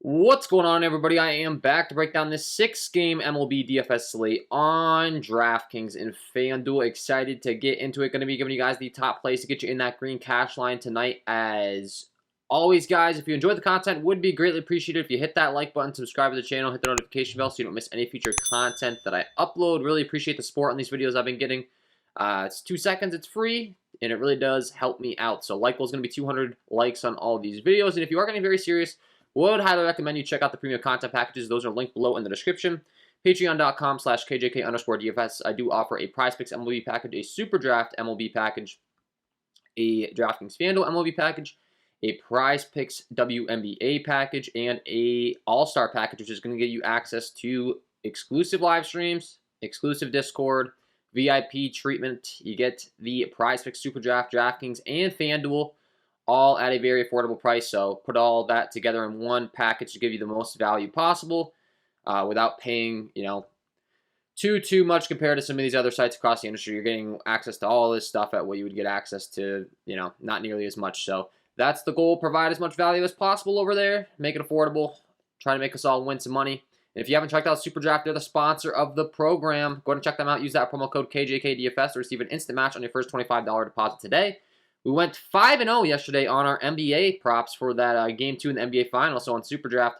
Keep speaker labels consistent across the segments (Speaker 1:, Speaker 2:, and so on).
Speaker 1: What's going on, everybody? I am back to break down this 6-game MLB DFS slate on DraftKings and FanDuel. Excited to get into it. Going to be giving you guys the top plays to get you in that green cash line tonight. As always, guys, if you enjoyed the content, would be greatly appreciated if you hit that like button, subscribe to the channel, hit the notification bell so you don't miss any future content that I upload. Really appreciate the support on these videos I've been getting. It's 2 seconds, it's free, and it really does help me out. So like goal is going to be 200 likes on all of these videos. And if you are getting very serious, would highly recommend you check out the premium content packages. Those are linked below in the description. Patreon.com/KJK_DFS. I do offer a Prize Picks MLB package, a Super Draft MLB package, a DraftKings FanDuel MLB package, a Prize Picks WNBA package, and a All-Star package, which is going to give you access to exclusive live streams, exclusive Discord, VIP treatment. You get the Prize Picks Super Draft, DraftKings, and FanDuel, all at a very affordable price. So put all that together in one package to give you the most value possible without paying, too much compared to some of these other sites across the industry. You're getting access to all this stuff at what you would get access to, not nearly as much. So that's the goal. Provide as much value as possible over there. Make it affordable. Try to make us all win some money. And if you haven't checked out Super Draft, they're the sponsor of the program. Go ahead and check them out. Use that promo code KJK DFS to receive an instant match on your first $25 deposit today. We went 5-0 yesterday on our NBA props for that Game 2 in the NBA Finals. So on Super Draft,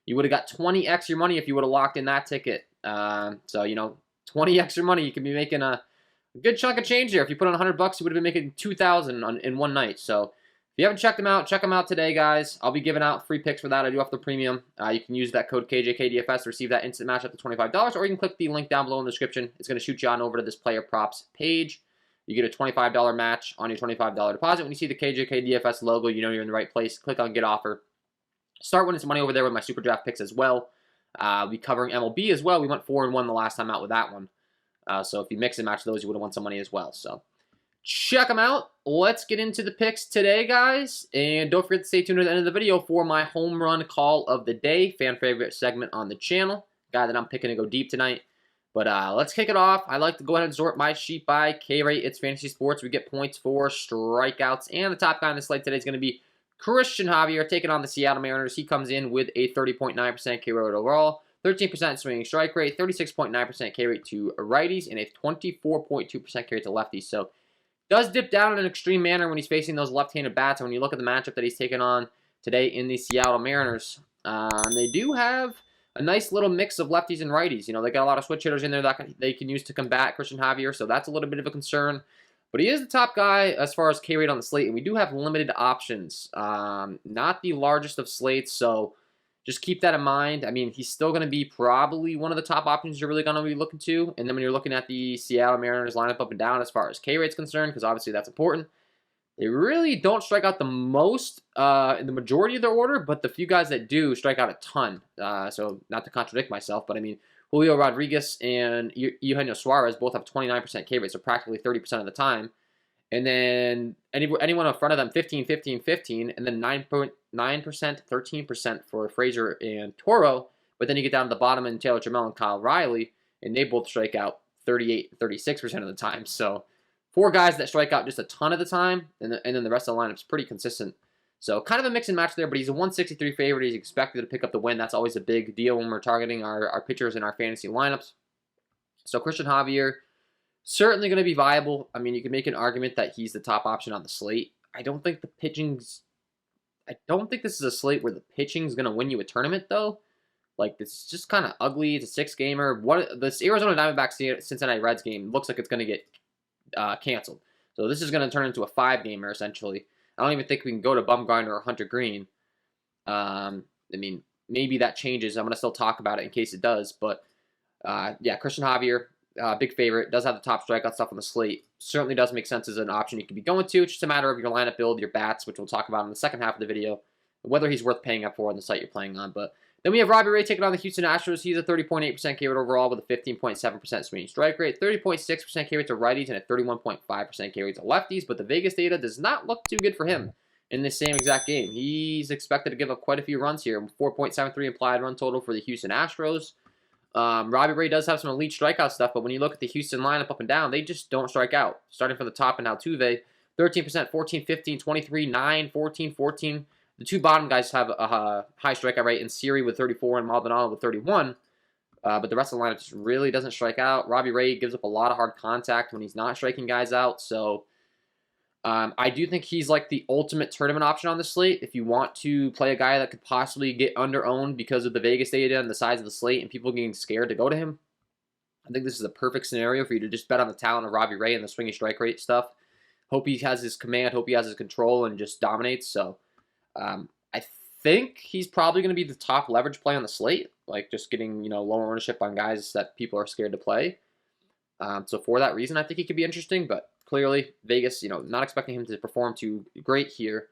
Speaker 1: you would have got 20x your money if you would have locked in that ticket. 20x your money, you could be making a good chunk of change there. If you put on $100, you would have been making $2,000 in one night. So if you haven't checked them out, check them out today, guys. I'll be giving out free picks for that. I do offer the premium. You can use that code KJK DFS to receive that instant match up to $25, or you can click the link down below in the description. It's going to shoot you on over to this player props page. You get a $25 match on your $25 deposit. When you see the KJK DFS logo, you know you're in the right place. Click on Get Offer. Start winning some money over there with my Super Draft picks as well. We'll be covering MLB as well. We went 4-1 the last time out with that one. So if you mix and match those, you would have won some money as well. So check them out. Let's get into the picks today, guys. And don't forget to stay tuned to the end of the video for my home run call of the day, fan favorite segment on the channel. Guy that I'm picking to go deep tonight. But let's kick it off. I like to go ahead and sort my sheet by K-rate. It's fantasy sports. We get points for strikeouts. And the top guy on the slate today is going to be Christian Javier taking on the Seattle Mariners. He comes in with a 30.9% K-rate overall, 13% swinging strike rate, 36.9% K-rate to righties, and a 24.2% K-rate to lefties. So does dip down in an extreme manner when he's facing those left-handed bats. And when you look at the matchup that he's taking on today in the Seattle Mariners, they do have a nice little mix of lefties and righties. They got a lot of switch hitters in there that they can use to combat Christian Javier, so that's a little bit of a concern. But he is the top guy as far as K-rate on the slate, and we do have limited options. Not the largest of slates, so just keep that in mind. I mean, he's still going to be probably one of the top options you're really going to be looking to. And then when you're looking at the Seattle Mariners lineup up and down as far as K-rate's concerned, because obviously that's important, they really don't strike out the most in the majority of their order, but the few guys that do strike out a ton. So not to contradict myself, but I mean, Julio Rodriguez and Eugenio Suarez both have 29% K rate, so practically 30% of the time. And then anyone in front of them, 15, 15, 15, and then 9%, 13% for Frazier and Toro. But then you get down to the bottom and Taylor Trammell and Kyle Riley, and they both strike out 38, 36% of the time. So 4 guys that strike out just a ton of the time, and then the rest of the lineup's pretty consistent. So kind of a mix and match there, but he's a 163 favorite. He's expected to pick up the win. That's always a big deal when we're targeting our pitchers in our fantasy lineups. So Christian Javier, certainly going to be viable. I mean, you can make an argument that he's the top option on the slate. I don't think this is a slate where the pitching's going to win you a tournament, though. Like, this is just kind of ugly. It's a 6-gamer. This Arizona Diamondbacks Cincinnati Reds game looks like it's going to get canceled. So this is going to turn into a 5-gamer, essentially. I don't even think we can go to Bumgarner or Hunter Green. I mean, maybe that changes. I'm going to still talk about it in case it does. But, yeah, Christian Javier, big favorite. Does have the top strikeout stuff on the slate. Certainly does make sense as an option you could be going to. It's just a matter of your lineup build, your bats, which we'll talk about in the second half of the video, whether he's worth paying up for on the site you're playing on. But then we have Robbie Ray taking on the Houston Astros. He's a 30.8% K rate overall with a 15.7% swinging strike rate, 30.6% K rate to righties, and a 31.5% K rate to lefties. But the Vegas data does not look too good for him in this same exact game. He's expected to give up quite a few runs here. 4.73 implied run total for the Houston Astros. Robbie Ray does have some elite strikeout stuff, but when you look at the Houston lineup up and down, they just don't strike out. Starting from the top and Altuve, 13%, 14, 15, 23, 9, 14, 14. The two bottom guys have a high strikeout rate in Siri with 34 and Maldonado with 31. But the rest of the lineup just really doesn't strike out. Robbie Ray gives up a lot of hard contact when he's not striking guys out. So I do think he's like the ultimate tournament option on the slate. If you want to play a guy that could possibly get under-owned because of the Vegas data and the size of the slate and people getting scared to go to him, I think this is a perfect scenario for you to just bet on the talent of Robbie Ray and the swinging strike rate stuff. Hope he has his command, hope he has his control, and just dominates. So I think he's probably going to be the top leverage play on the slate, like just getting lower ownership on guys that people are scared to play. So for that reason, I think he could be interesting, but clearly Vegas, not expecting him to perform too great here.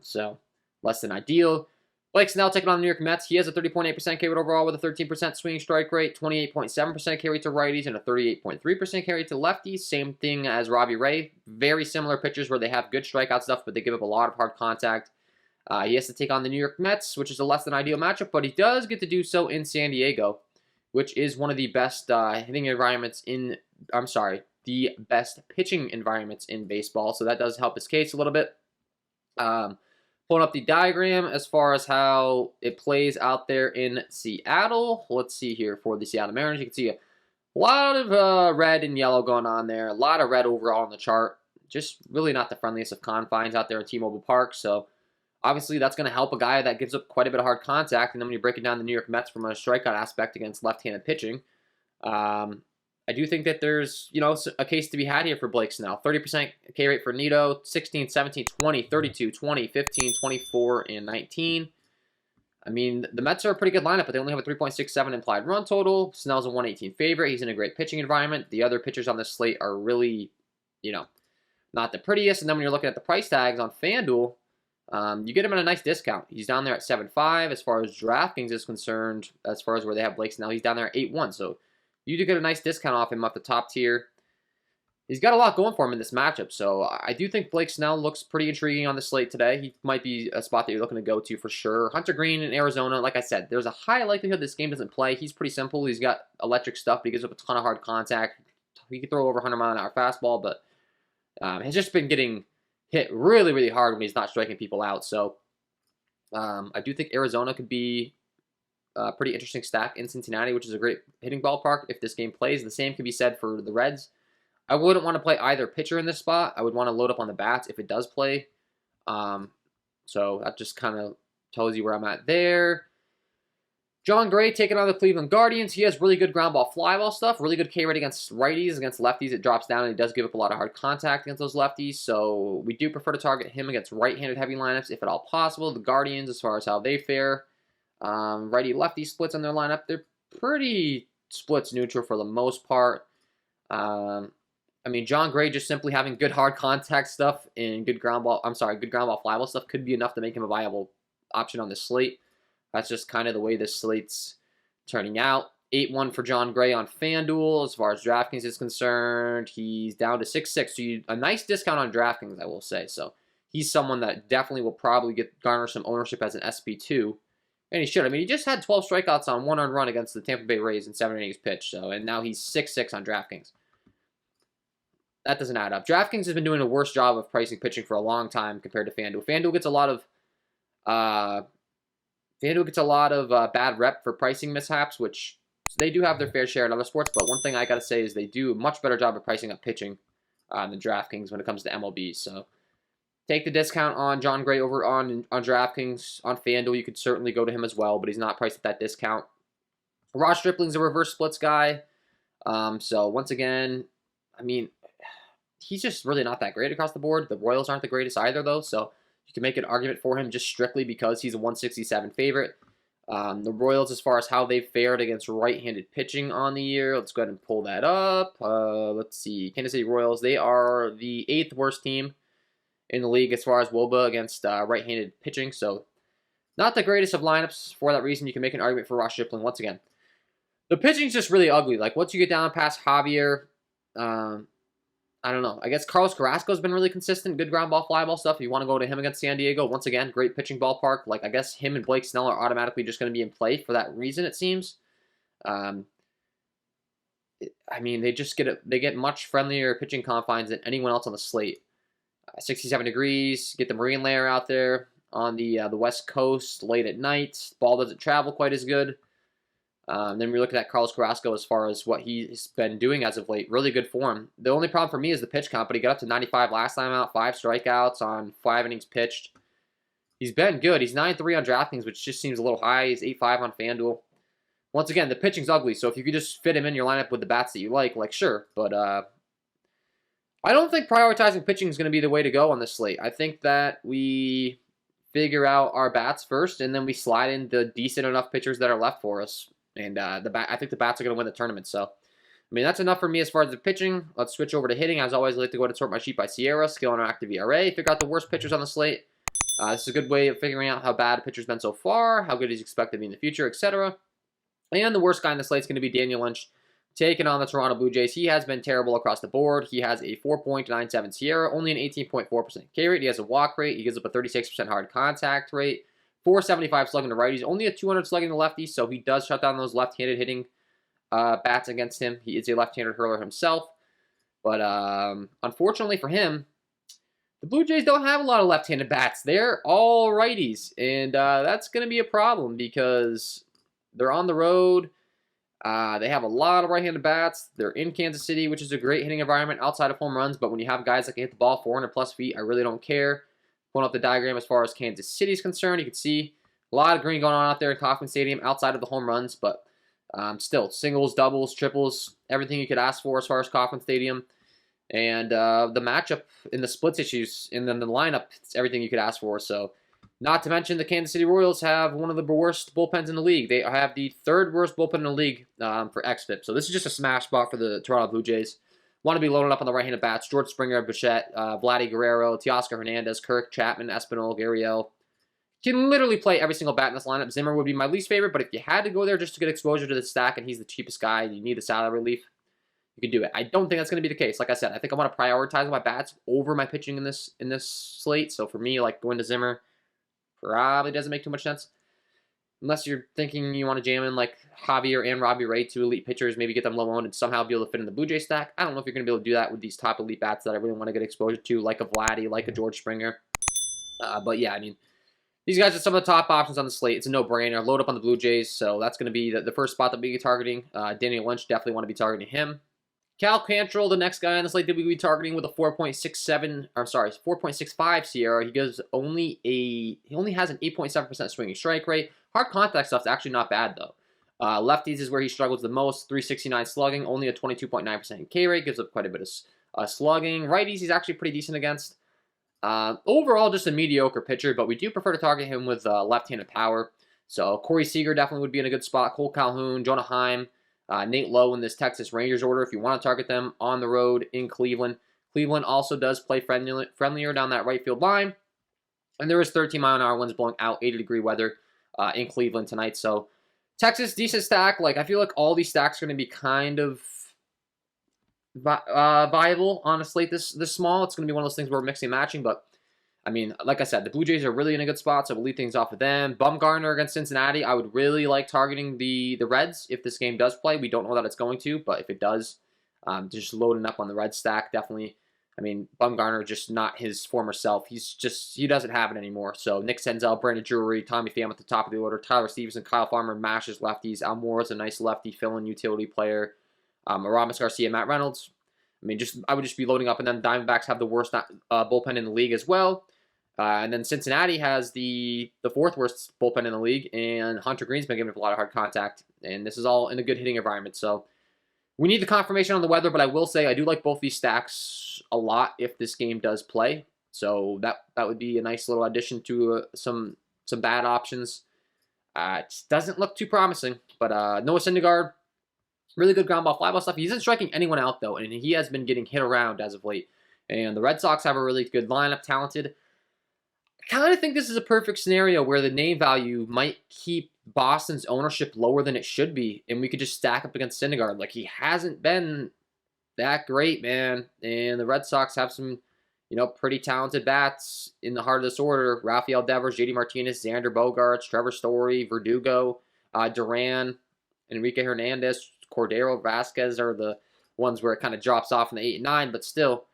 Speaker 1: So less than ideal. Blake Snell taking on the New York Mets. He has a 30.8% K rate overall with a 13% swinging strike rate, 28.7% K rate to righties, and a 38.3% K rate to lefties. Same thing as Robbie Ray. Very similar pitchers where they have good strikeout stuff, but they give up a lot of hard contact. He has to take on the New York Mets, which is a less than ideal matchup, but he does get to do so in San Diego, which is one of the best hitting environments the best pitching environments in baseball. So that does help his case a little bit. Pulling up the diagram as far as how it plays out there in Seattle. Let's see here for the Seattle Mariners. You can see a lot of red and yellow going on there. A lot of red overall on the chart. Just really not the friendliest of confines out there in T-Mobile Park. So obviously that's going to help a guy that gives up quite a bit of hard contact. And then when you break it down the New York Mets from a strikeout aspect against left-handed pitching, I do think that there's, a case to be had here for Blake Snell. 30% K rate for Nito, 16, 17, 20, 32, 20, 15, 24, and 19. I mean, the Mets are a pretty good lineup, but they only have a 3.67 implied run total. Snell's a 118 favorite. He's in a great pitching environment. The other pitchers on this slate are really, not the prettiest. And then when you're looking at the price tags on FanDuel, you get him at a nice discount. He's down there at 7.5 as far as DraftKings is concerned. As far as where they have Blake Snell, he's down there at 8.1. So you do get a nice discount off him up the top tier. He's got a lot going for him in this matchup, so I do think Blake Snell looks pretty intriguing on the slate today. He might be a spot that you're looking to go to for sure. Hunter Green in Arizona, like I said, there's a high likelihood this game doesn't play. He's pretty simple. He's got electric stuff, but he gives up a ton of hard contact. He can throw over 100-mile-an-hour fastball, but has just been getting hit really, really hard when he's not striking people out. So I do think Arizona could be a pretty interesting stack in Cincinnati, which is a great hitting ballpark if this game plays. The same can be said for the Reds. I wouldn't want to play either pitcher in this spot. I would want to load up on the bats if it does play. So that just kind of tells you where I'm at there. John Gray taking on the Cleveland Guardians. He has really good ground ball, fly ball stuff. Really good K rate against righties. Against lefties, it drops down, and he does give up a lot of hard contact against those lefties. So we do prefer to target him against right-handed heavy lineups if at all possible. The Guardians, as far as how they fare, righty-lefty splits on their lineup, they're pretty splits neutral for the most part. I mean, John Gray just simply having good hard contact stuff and good ground ball fly ball stuff could be enough to make him a viable option on the slate. That's just kind of the way this slate's turning out. 8-1 for John Gray on FanDuel. As far as DraftKings is concerned, he's down to 6.6. So a nice discount on DraftKings, I will say. So he's someone that definitely will probably garner some ownership as an SP2. And he should. I mean, he just had 12 strikeouts on one earned run against the Tampa Bay Rays in 7 innings pitched. And now he's 6.6 on DraftKings. That doesn't add up. DraftKings has been doing a worse job of pricing pitching for a long time compared to FanDuel. FanDuel gets a lot of bad rep for pricing mishaps, which they do have their fair share in other sports. But one thing I got to say is they do a much better job of pricing up pitching than DraftKings when it comes to MLB. So take the discount on John Gray over on DraftKings. On FanDuel, you could certainly go to him as well, but he's not priced at that discount. Ross Stripling's a reverse splits guy. So once again, I mean, he's just really not that great across the board. The Royals aren't the greatest either, though, so you can make an argument for him just strictly because he's a 167 favorite. The Royals, as far as how they've fared against right-handed pitching on the year, let's go ahead and pull that up. Let's see. Kansas City Royals, they are the 8th worst team in the league as far as WOBA against right-handed pitching, so not the greatest of lineups. For that reason, you can make an argument for Ross Stripling once again. The pitching's just really ugly. Like, once you get down past Javier, I don't know. I guess Carlos Carrasco's been really consistent. Good ground ball, fly ball stuff. If you want to go to him against San Diego, once again, great pitching ballpark. Like, I guess him and Blake Snell are automatically just going to be in play for that reason, it seems. I mean, they get much friendlier pitching confines than anyone else on the slate. 67 degrees, get the marine layer out there. on the West Coast late at night. Ball doesn't travel quite as good. Then we're looking at Carlos Carrasco as far as what he's been doing as of late. Really good form. The only problem for me is the pitch count, but he got up to 95 last time out, 5 strikeouts on 5 innings pitched. He's been good. He's 9-3 on DraftKings, which just seems a little high. He's 8-5 on FanDuel. Once again, the pitching's ugly, so if you could just fit him in your lineup with the bats that you like sure. But I don't think prioritizing pitching is going to be the way to go on this slate. I think that we figure out our bats first, and then we slide in the decent enough pitchers that are left for us. And I think the bats are going to win the tournament. So, I mean, that's enough for me as far as the pitching. Let's switch over to hitting. As always, I like to go ahead and sort my sheet by Sierra, skill and active ERA, figure out the worst pitchers on the slate. This is a good way of figuring out how bad a pitcher's been so far, how good he's expected to be in the future, etc. And the worst guy in the slate is going to be Daniel Lynch, taking on the Toronto Blue Jays. He has been terrible across the board. He has a 4.97 Sierra, only an 18.4% K rate. He has a walk rate. He gives up a 36% hard contact rate, 475 slugging to righties, only a 200 slugging to lefties, so he does shut down those left-handed hitting bats against him. He is a left-handed hurler himself. But unfortunately for him, the Blue Jays don't have a lot of left-handed bats. They're all righties, and that's going to be a problem because they're on the road. They have a lot of right-handed bats. They're in Kansas City, which is a great hitting environment outside of home runs, but when you have guys that can hit the ball 400-plus feet, I really don't care. Pulling up the diagram as far as Kansas City is concerned, you can see a lot of green going on out there in Kauffman Stadium outside of the home runs, but still, singles, doubles, triples, everything you could ask for as far as Kauffman Stadium. And the matchup in the splits issues, and then the lineup, it's everything you could ask for. So, not to mention the Kansas City Royals have one of the worst bullpens in the league. They have the 3rd worst bullpen in the league for xFIP. So this is just a smash spot for the Toronto Blue Jays. Want to be loaded up on the right-handed bats. George Springer, Bichette, Vladdy Guerrero, Teoscar Hernandez, Kirk, Chapman, Espinal, Gurriel. You can literally play every single bat in this lineup. Zimmer would be my least favorite, but if you had to go there just to get exposure to the stack and he's the cheapest guy and you need the salary relief, you can do it. I don't think that's going to be the case. Like I said, I think I want to prioritize my bats over my pitching in this slate. So for me, like going to Zimmer probably doesn't make too much sense. Unless you're thinking you want to jam in like Javier and Robbie Ray, 2 elite pitchers, maybe get them low owned and somehow be able to fit in the Blue Jay stack. I don't know if you're going to be able to do that with these top elite bats that I really want to get exposure to, like a Vladdy, like a George Springer. But yeah, I mean, these guys are some of the top options on the slate. It's a no-brainer. Load up on the Blue Jays, so that's going to be the first spot that we'll be targeting. Daniel Lynch, definitely want to be targeting him. Cal Cantrell, the next guy on the slate that we'll be targeting with a 4.65 Sierra. He only has an 8.7% swinging strike rate. Hard contact stuff's actually not bad though. Lefties is where he struggles the most. 369 slugging, only a 22.9% K rate, gives up quite a bit of slugging. Righties he's actually pretty decent against. Overall, just a mediocre pitcher, but we do prefer to target him with left-handed power. So Corey Seager definitely would be in a good spot. Cole Calhoun, Jonah Heim. Nate Lowe in this Texas Rangers order if you want to target them on the road in Cleveland. Cleveland also does play friendlier down that right field line. And there is 13-mile-an-hour winds blowing out, 80-degree weather in Cleveland tonight. So Texas, decent stack. Like I feel like all these stacks are going to be kind of viable on a slate this small. It's going to be one of those things where we're mixing and matching. But, I mean, like I said, the Blue Jays are really in a good spot, so we'll lead things off with them. Bumgarner against Cincinnati. I would really like targeting the Reds if this game does play. We don't know that it's going to, but if it does, just loading up on the Red stack, definitely. I mean, Bumgarner just not his former self. He doesn't have it anymore. So Nick Senzel, Brandon Drury, Tommy Pham at the top of the order, Tyler Stevenson, Kyle Farmer mashes lefties. Almora's a nice lefty fill-in utility player. Aramis Garcia, Matt Reynolds. I mean, I would just be loading up, and then Diamondbacks have the worst bullpen in the league as well. And then Cincinnati has the 4th worst bullpen in the league, and Hunter Green's been giving up a lot of hard contact, and this is all in a good hitting environment. So we need the confirmation on the weather, but I will say I do like both these stacks a lot if this game does play. So that would be a nice little addition to some bad options. It doesn't look too promising, but Noah Syndergaard, really good ground ball, fly ball stuff. He isn't striking anyone out, though, and he has been getting hit around as of late. And the Red Sox have a really good lineup, talented. I kind of think this is a perfect scenario where the name value might keep Boston's ownership lower than it should be, and we could just stack up against Syndergaard. Like, he hasn't been that great, man. And the Red Sox have some, pretty talented bats in the heart of this order. Rafael Devers, JD Martinez, Xander Bogaerts, Trevor Story, Verdugo, Duran, Enrique Hernandez, Cordero, Vasquez are the ones where it kind of drops off in the 8 and 9, but still,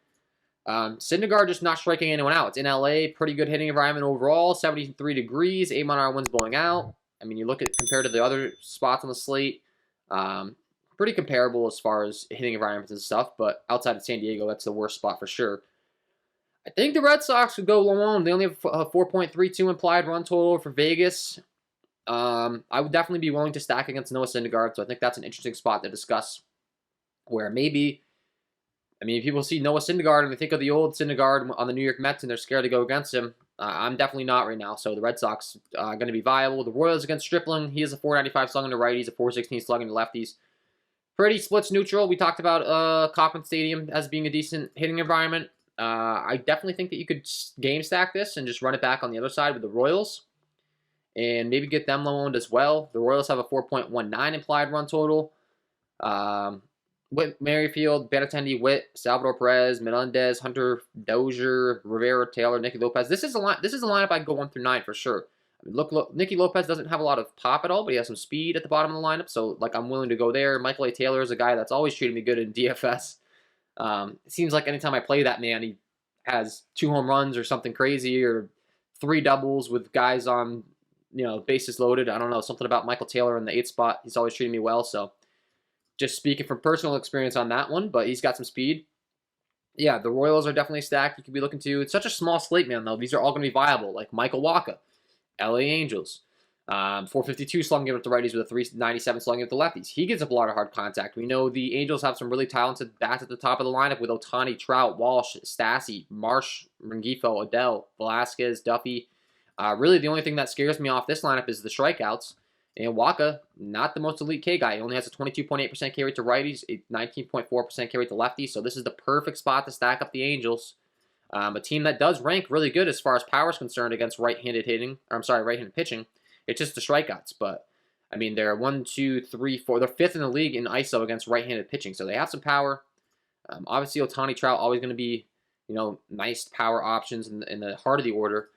Speaker 1: Syndergaard just not striking anyone out. It's in LA, pretty good hitting environment overall, 73 degrees, 8-mile-an-hour winds blowing out. I mean, you look at compared to the other spots on the slate, pretty comparable as far as hitting environments and stuff, but outside of San Diego, that's the worst spot for sure. I think the Red Sox would go low on. They only have a 4.32 implied run total for Vegas. I would definitely be willing to stack against Noah Syndergaard, so I think that's an interesting spot to discuss. Where maybe, I mean, people see Noah Syndergaard and they think of the old Syndergaard on the New York Mets and they're scared to go against him. I'm definitely not right now, so the Red Sox are going to be viable. The Royals against Stripling, he is a 495 slugging to righties, a 416 slugging to lefties. Pretty splits neutral. We talked about Kauffman Stadium as being a decent hitting environment. I definitely think that you could game stack this and just run it back on the other side with the Royals and maybe get them low owned as well. The Royals have a 4.19 implied run total. Whit Merrifield, Benintendi, Witt, Salvador Perez, Melendez, Hunter Dozier, Rivera, Taylor, Nicky Lopez. This is a lineup I can go 1 through 9 for sure. I mean, look, Nicky Lopez doesn't have a lot of pop at all, but he has some speed at the bottom of the lineup, so like I'm willing to go there. Michael A. Taylor is a guy that's always treated me good in DFS. It seems like anytime I play that man, he has 2 home runs or something crazy, or 3 doubles with guys on, bases loaded. I don't know, something about Michael Taylor in the 8th spot. He's always treated me well, so just speaking from personal experience on that one, but he's got some speed. Yeah, the Royals are definitely stacked. You could be looking to. It's such a small slate, man, though. These are all going to be viable, like Michael Wacha, LA Angels. 452 slugging with the righties with a 397 slugging with the lefties. He gives up a lot of hard contact. We know the Angels have some really talented bats at the top of the lineup with Ohtani, Trout, Walsh, Stassi, Marsh, Rengifo, Odell, Velasquez, Duffy. Really, the only thing that scares me off this lineup is the strikeouts. And Wacha, not the most elite K guy. He only has a 22.8% K rate to righties, a 19.4% K rate to lefties. So this is the perfect spot to stack up the Angels. A team that does rank really good as far as power is concerned against right-handed pitching. It's just the strikeouts. But, I mean, they're 1, 2, 3, 4. They're 5th in the league in ISO against right-handed pitching. So they have some power. Obviously, Ohtani, Trout, always going to be, nice power options in the heart of the order.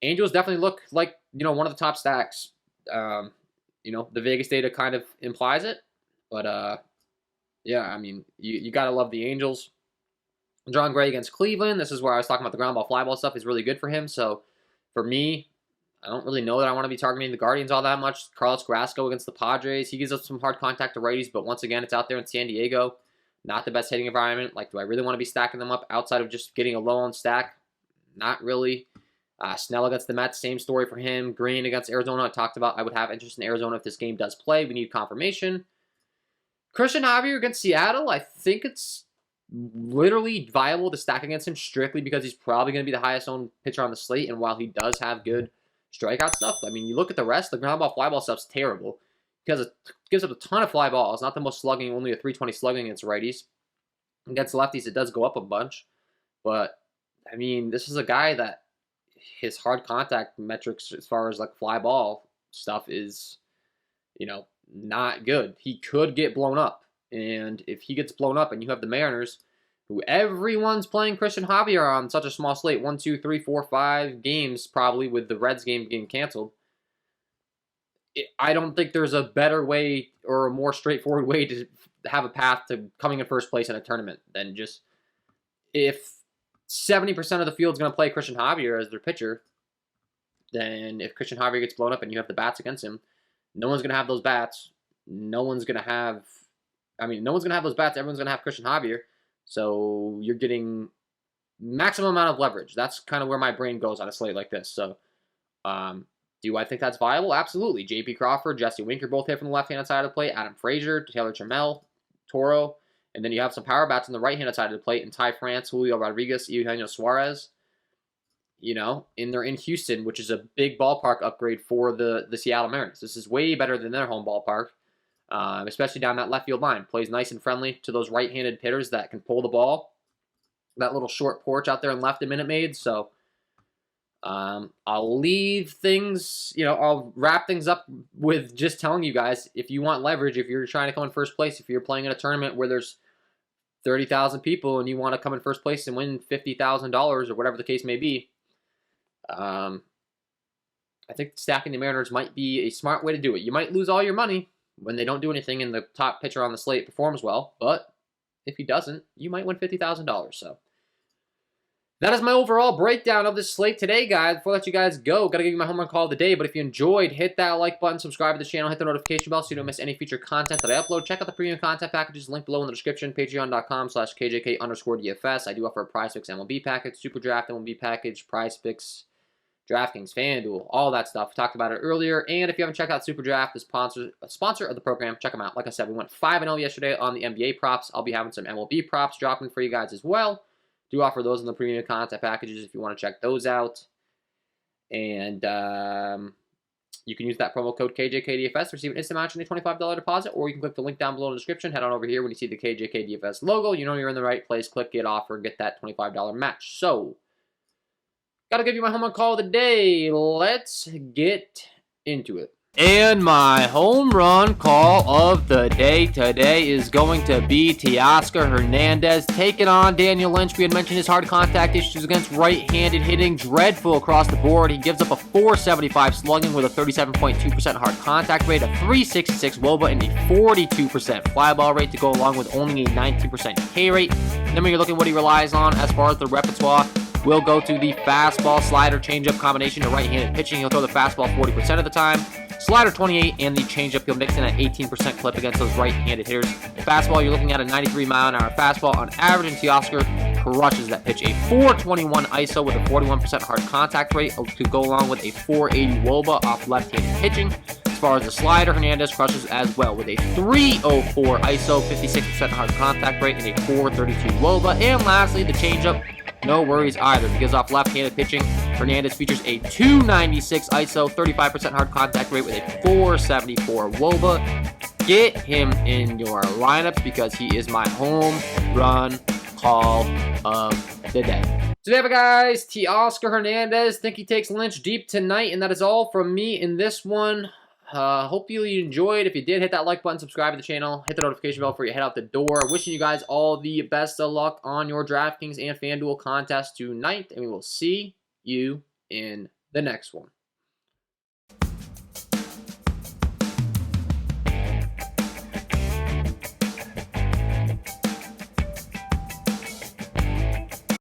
Speaker 1: Angels definitely look like, one of the top stacks. The Vegas data kind of implies it. But, yeah, I mean, you got to love the Angels. John Gray against Cleveland. This is where I was talking about the ground ball, fly ball stuff is really good for him. So, for me, I don't really know that I want to be targeting the Guardians all that much. Carlos Carrasco against the Padres. He gives us some hard contact to righties, but once again, it's out there in San Diego. Not the best hitting environment. Like, do I really want to be stacking them up outside of just getting a low-on stack? Not really. Snell against the Mets, same story for him. Green against Arizona, I talked about I would have interest in Arizona if this game does play. We need confirmation. Christian Javier against Seattle, I think it's literally viable to stack against him strictly because he's probably going to be the highest owned pitcher on the slate, and while he does have good strikeout stuff, I mean, you look at the rest, the ground ball, fly ball stuff's terrible. Because it gives up a ton of fly balls, not the most slugging, only a 320 slugging against righties. Against lefties, it does go up a bunch. But, I mean, this is a guy that his hard contact metrics as far as like fly ball stuff is, not good. He could get blown up. And if he gets blown up and you have the Mariners, who everyone's playing Christian Javier on such a small slate, 1, 2, 3, 4, 5 games probably with the Reds game getting canceled, I don't think there's a better way or a more straightforward way to have a path to coming in first place in a tournament than just if 70% of the field's going to play Christian Javier as their pitcher, then if Christian Javier gets blown up and you have the bats against him, no one's going to have those bats. No one's going to have those bats. Everyone's going to have Christian Javier. So you're getting maximum amount of leverage. That's kind of where my brain goes on a slate like this. So do I think that's viable? Absolutely. J.P. Crawford, Jesse Winker both hit from the left-handed side of the plate. Adam Frazier, Taylor Trammell, Toro. And then you have some power bats on the right-handed side of the plate in Ty France, Julio Rodriguez, Eugenio Suarez. And they're in Houston, which is a big ballpark upgrade for the Seattle Mariners. This is way better than their home ballpark, especially down that left field line. Plays nice and friendly to those right-handed hitters that can pull the ball. That little short porch out there in left and Minute Maid. So I'll leave things, I'll wrap things up with just telling you guys, if you want leverage, if you're trying to come in first place, if you're playing in a tournament where there's 30,000 people and you want to come in first place and win $50,000 or whatever the case may be, I think stacking the Mariners might be a smart way to do it. You might lose all your money when they don't do anything and the top pitcher on the slate performs well, but if he doesn't, you might win $50,000. So That is my overall breakdown of this slate today, guys. Before I let you guys go, got to give you my home run call of the day. But if you enjoyed, hit that like button, subscribe to the channel, hit the notification bell so you don't miss any future content that I upload. Check out the premium content packages, link below in the description, patreon.com/KJK_DFS. I do offer a PrizePicks MLB package, Super Draft MLB package, PrizePicks, DraftKings, FanDuel, all that stuff. We talked about it earlier. And if you haven't checked out Super Draft, the sponsor of the program, check them out. Like I said, we went 5-0 yesterday on the NBA props. I'll be having some MLB props dropping for you guys as well. Do offer those in the premium content packages if you want to check those out. And you can use that promo code KJK DFS to receive an instant match on a $25 deposit, or you can click the link down below in the description. Head on over here when you see the KJK DFS logo. You know you're in the right place. Click Get Offer, get that $25 match. So, got to give you my home run call of the day. Let's get into it. And my home run call of the day today is going to be Teoscar Hernandez taking on Daniel Lynch. We had mentioned his hard contact issues against right-handed hitting. Dreadful across the board. He gives up a .475 slugging with a 37.2% hard contact rate, a .366 WOBA, and a 42% fly ball rate to go along with only a 19% K rate. And then when you're looking at what he relies on as far as the repertoire, we'll go to the fastball, slider, changeup combination to right-handed pitching. He'll throw the fastball 40% of the time. Slider 28, and the changeup he'll mix in at 18% clip against those right-handed hitters. Fastball, you're looking at a 93-mile-an-hour fastball on average, and Teoscar crushes that pitch. A .421 ISO with a 41% hard contact rate to go along with a .480 WOBA off left-handed pitching. As far as the slider, Hernandez crushes as well with a .304 ISO, 56% hard contact rate, and a .432 WOBA. And lastly, the changeup. No worries either, because off left-handed pitching, Hernandez features a .296 ISO, 35% hard contact rate with a .474 WOBA. Get him in your lineups because he is my home run call of the day. So there we go, guys. Teoscar Hernandez. Think he takes Lynch deep tonight, and that is all from me in this one. Hope you enjoyed. If you did, hit that like button, subscribe to the channel, hit the notification bell before you head out the door. Wishing you guys all the best of luck on your DraftKings and FanDuel contest tonight, and we will see you in the next one.